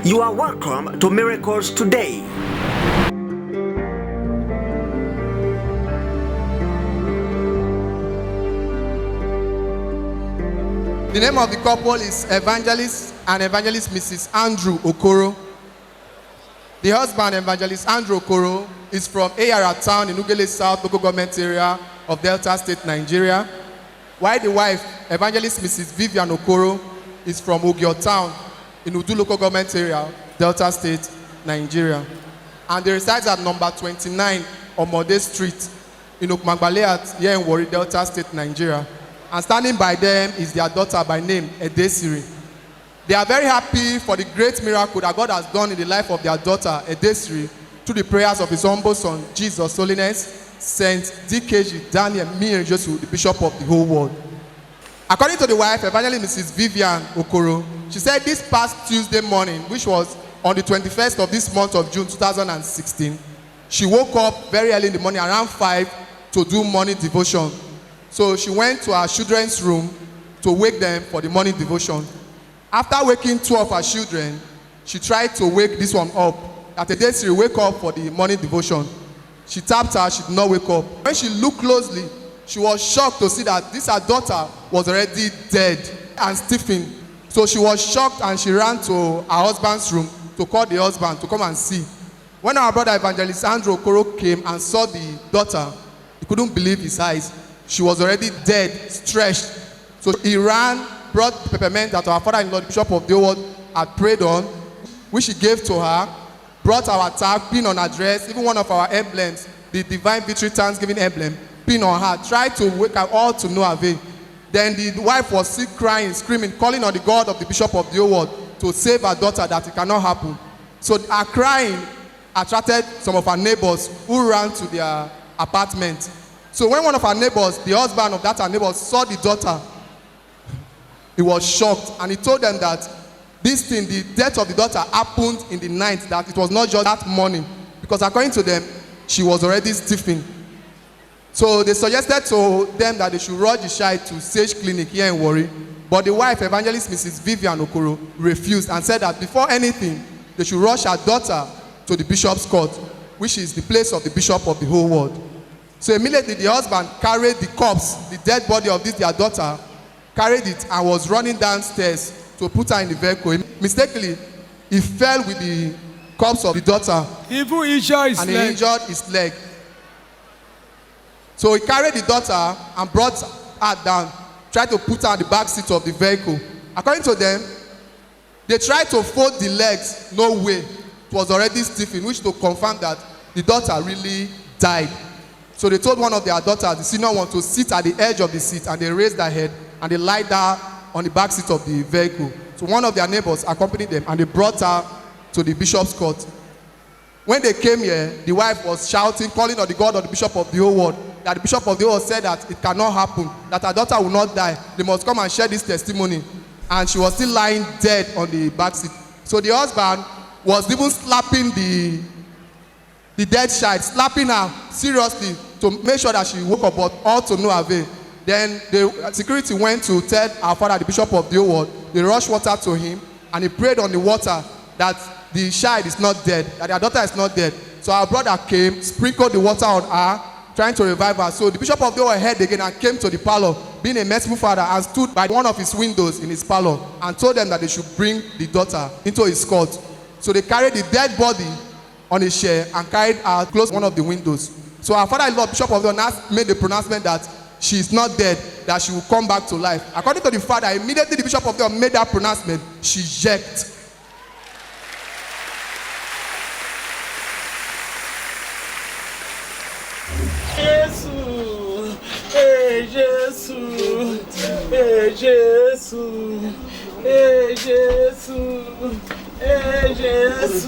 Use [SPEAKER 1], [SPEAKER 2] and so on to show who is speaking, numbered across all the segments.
[SPEAKER 1] You are welcome to Miracles Today.
[SPEAKER 2] The name of the couple is Evangelist and Evangelist Mrs. Andrew Okoro. The husband, Evangelist Andrew Okoro, is from Ayara Town in Ugele South local government area of Delta State, Nigeria. While the wife, Evangelist Mrs. Vivian Okoro, is from Ogio Town in Udu local government area, Delta State, Nigeria. And they reside at number 29 Omode Street in Okmagbaleat here in Warri, Delta State, Nigeria. And standing by them is their daughter by name, Edesiri. They are very happy for the great miracle that God has done in the life of their daughter, Edesiri, through the prayers of his humble son, Jesus Holiness, Saint DKG Daniel Mir Jesu, the Bishop of the whole world. According to the wife, Evangelist Mrs. Vivian Okoro, she said this past Tuesday morning, which was on the 21st of this month of June 2016, she woke up very early in the morning, around 5, to do morning devotion. So she went to her children's room to wake them for the morning devotion. After waking 2 of her children, she tried to wake this one up. That a day she wake up for the morning devotion. She tapped her, she did not wake up. When she looked closely, she was shocked to see that this her daughter was already dead and stiffened. So she was shocked and she ran to her husband's room to call the husband to come and see. When our brother Evangelist Andrew Okoro came and saw the daughter, he couldn't believe his eyes. She was already dead, stretched. So he ran, brought peppermint that our father-in-law, the Bishop of the world, had prayed on, which he gave to her, brought our tag, pin on her dress, even one of our emblems, the Divine Victory Thanksgiving emblem, pin on her, tried to wake her all to no avail. Then the wife was still crying, screaming, calling on the God of the Bishop of the world to save her daughter, that it cannot happen. So her crying attracted some of her neighbors who ran to their apartment. So when one of our neighbors, the husband of that our neighbor, saw the daughter, he was shocked and he told them that this thing, the death of the daughter, happened in the night, that it was not just that morning, because according to them, she was already stiffened. So they suggested to them that they should rush the child to Sage Clinic here in Warri, but the wife, Evangelist Mrs. Vivian Okoro, refused and said that before anything, they should rush her daughter to the Bishop's Court, which is the place of the Bishop of the whole world. So immediately the husband carried the corpse, the dead body of this their daughter, carried it and was running downstairs to put her in the vehicle. Mistakenly, he fell with the corpse of the daughter.
[SPEAKER 3] Even injured his
[SPEAKER 2] and
[SPEAKER 3] leg.
[SPEAKER 2] he injured his leg. So he carried the daughter and brought her down, tried to put her in the back seat of the vehicle. According to them, they tried to fold the legs, no way. It was already stiffened, which to confirm that the daughter really died. So they told one of their daughters, the senior one, to sit at the edge of the seat, and they raised their head and they lied down on the back seat of the vehicle. So one of their neighbors accompanied them and they brought her to the Bishop's Court. When they came here, the wife was shouting, calling on the God of the Bishop of the whole world, that the Bishop of the whole world said that it cannot happen, that her daughter will not die. They must come and share this testimony. And she was still lying dead on the back seat. So the husband was even slapping the dead child, slapping her seriously to make sure that she woke up, but all to no avail. Then the security went to tell our father, the Bishop of the whole world. They rushed water to him and he prayed on the water that the child is not dead, that their daughter is not dead. So our brother came, sprinkled the water on her, trying to revive her. So the Bishop of the whole world heard again and came to the parlor, being a merciful father, and stood by one of his windows in his parlor and told them that they should bring the daughter into his court. So they carried the dead body on a chair and carried her close to one of the windows. So our father-in-law, Bishop of the whole world, made the pronouncement that she is not dead, that she will come back to life. According to the father, immediately the Bishop of the whole made that pronouncement, she jerked.
[SPEAKER 3] Jesus, hey Jesus, hey Jesus, hey Jesus, hey Jesus.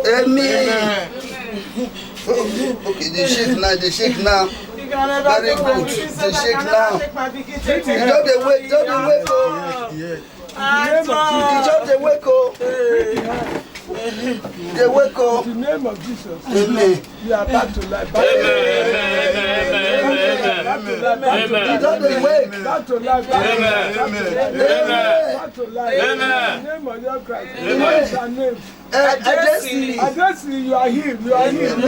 [SPEAKER 4] Amen. Okay, they shake now. Very good. They shake now. You don't they wake, oh. You don't they wake, oh. They wake up.
[SPEAKER 3] In the name of Jesus.
[SPEAKER 4] Amen.
[SPEAKER 3] You are back to life.
[SPEAKER 4] Amen. You don't dey wake.
[SPEAKER 3] Back to life.
[SPEAKER 4] Amen.
[SPEAKER 3] Back to life. In the name of your Christ. What is your name? Adesiri, you are healed. You are healed.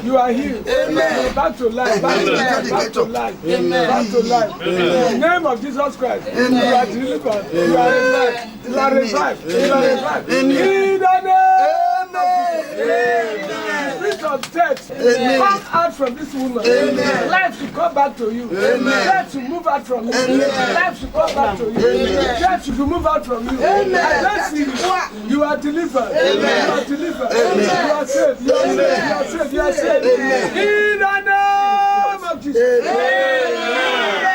[SPEAKER 3] You are healed.
[SPEAKER 4] Amen.
[SPEAKER 3] Back to life. Back to life. Back to life. Back to life. In the name of Jesus Christ. You are delivered. You are revived. You are revived. You are revived. In the name. Amen. Spirit of death, come out from this woman. Amen. Life should come back to you. Amen. Death should move out from you. Amen. Life should come back to you. Amen. Death should move out from you. Amen. You are delivered. Amen. You are delivered. Amen. You are saved. You are saved. You are saved. You are saved. Amen. In the name of Jesus. Amen. In the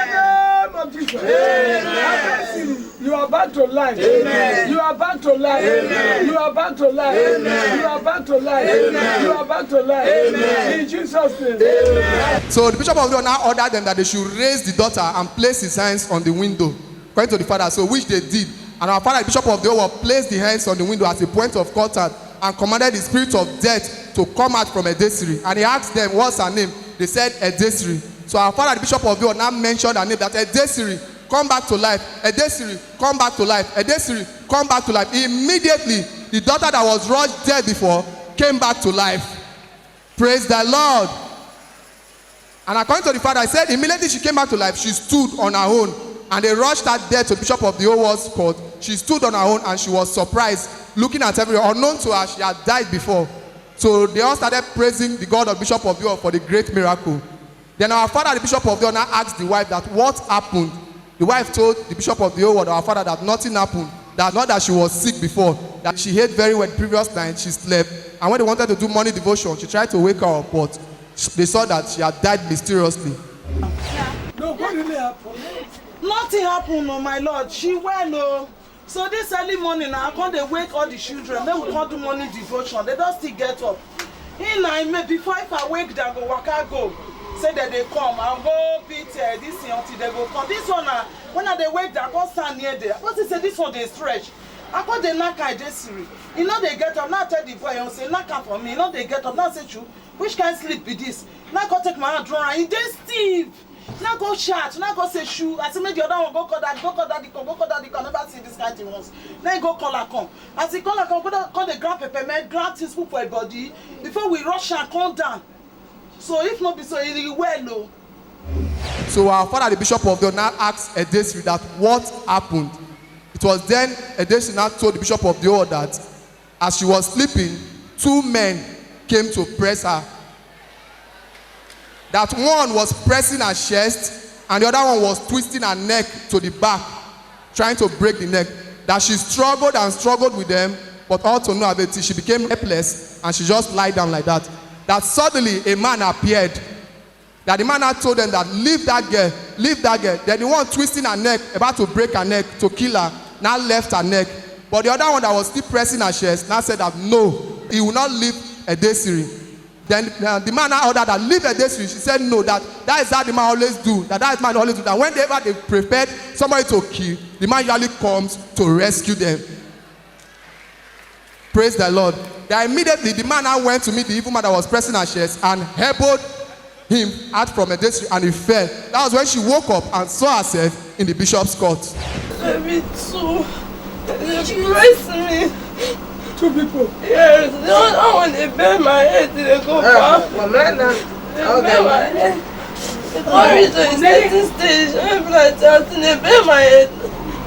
[SPEAKER 3] name of Jesus. Amen. You are back to life. Amen. You are back to life. Amen. You are back to life. Amen. You are back to life. Amen. You are back to life. Amen. In Jesus' name. Amen.
[SPEAKER 2] So the bishop of God now ordered them that they should raise the daughter and place his hands on the window, according to the father. So which they did. And our father, the bishop of the world, placed the hands on the window as a point of contact and commanded the spirit of death to come out from Edesiri. And he asked them, what's her name? They said Edesiri. So our father, the bishop of the world, now mentioned her name, that Edesiri, come back to life. Edesiri, come back to life. Edesiri, come back to life. Immediately, the daughter that was rushed dead before came back to life. Praise the Lord. And according to the father, I said immediately she came back to life, she stood on her own. And they rushed her dead to the bishop of the whole world's court. She stood on her own and she was surprised, looking at everyone. Unknown to her, she had died before. So they all started praising the God of Bishop of the world for the great miracle. Then our father, the bishop of the world, now asked the wife that what happened. The wife told the bishop of the whole world, our father, that nothing happened. That not that she was sick before, that she ate very well the previous night, she slept. And when they wanted to do morning devotion, she tried to wake her up, but they saw that she had died mysteriously.
[SPEAKER 3] No, what really happened?
[SPEAKER 5] Nothing happened, oh my lord. She well, oh. So this early morning, I can't they wake all the children. Then we can't do morning devotion. They don't still get up. Before if I wake, they go waka go. Say that they come and go beat this thing until they go come. This one, when they wake, they go stand near there. But they say this one they stretch. I call the knock I Desiri. You know they get up. Now tell the boy and say knock up for me. You know they get up. Now say you, which kind of sleep be this? Now go take my hand drawer. He dey stiff. Now go shout. Now go say shoe. I say make the other one go call that. Go call that. Go call that. I never see this kind of thing once. Then he go call her come. As he call her come, call the grab peppermint, grab his food for her body before we rush and come down. So if not be so, he well no.
[SPEAKER 2] So our father, the bishop of the now asked Edesiri that what happened. It was then Edesiri now told the bishop of the world that as she was sleeping, two men came to press her. That one was pressing her chest and the other one was twisting her neck to the back, trying to break the neck. That she struggled and struggled with them, but all to no avail. She became helpless and she just lied down like that. That suddenly a man appeared. That the man had told them that leave that girl, leave that girl. Then the one twisting her neck, about to break her neck, to kill her, now left her neck. But the other one that was still pressing her chest now said that no, he will not leave Edesiri. Then the man now ordered that leave Edesiri. She said no, that is how the man always do. That man always do. That whenever they prepared somebody to kill, the man usually comes to rescue them. Praise the Lord. Then immediately the man now went to meet the evil man that was pressing her chest and elbowed him out from Edesiri and he fell. That was when she woke up and saw herself in the bishop's court.
[SPEAKER 6] Me too. They press me.
[SPEAKER 3] Two people.
[SPEAKER 6] Yes, the other one they bend my head till they go back. They bend my head. It always a certain stage. I'm like that and they bend my head.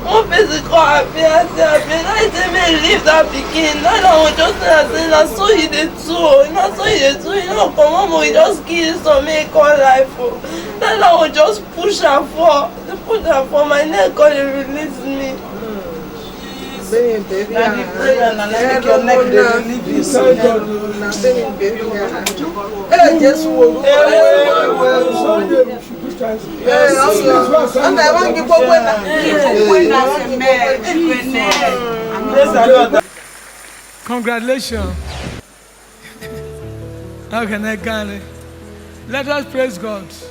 [SPEAKER 6] One person call happy, I say me leave that pikin. That one just say na so he dey do. Na so he dey do. You know, come on, we just kill some make call life. That one just push her for. They put her for my neck, call they release me.
[SPEAKER 5] Baby, and the prayer and make your neck they relieve you. Hey, just
[SPEAKER 3] Congratulations. How can I get it? Let us praise God.
[SPEAKER 6] Praise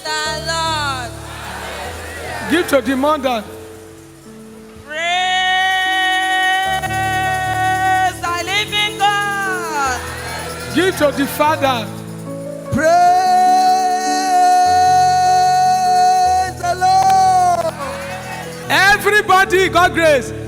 [SPEAKER 6] the Lord.
[SPEAKER 3] Give to the mother.
[SPEAKER 6] Praise
[SPEAKER 3] Give to the Father.
[SPEAKER 2] Praise the Lord.
[SPEAKER 3] Everybody, God grace.
[SPEAKER 2] Praise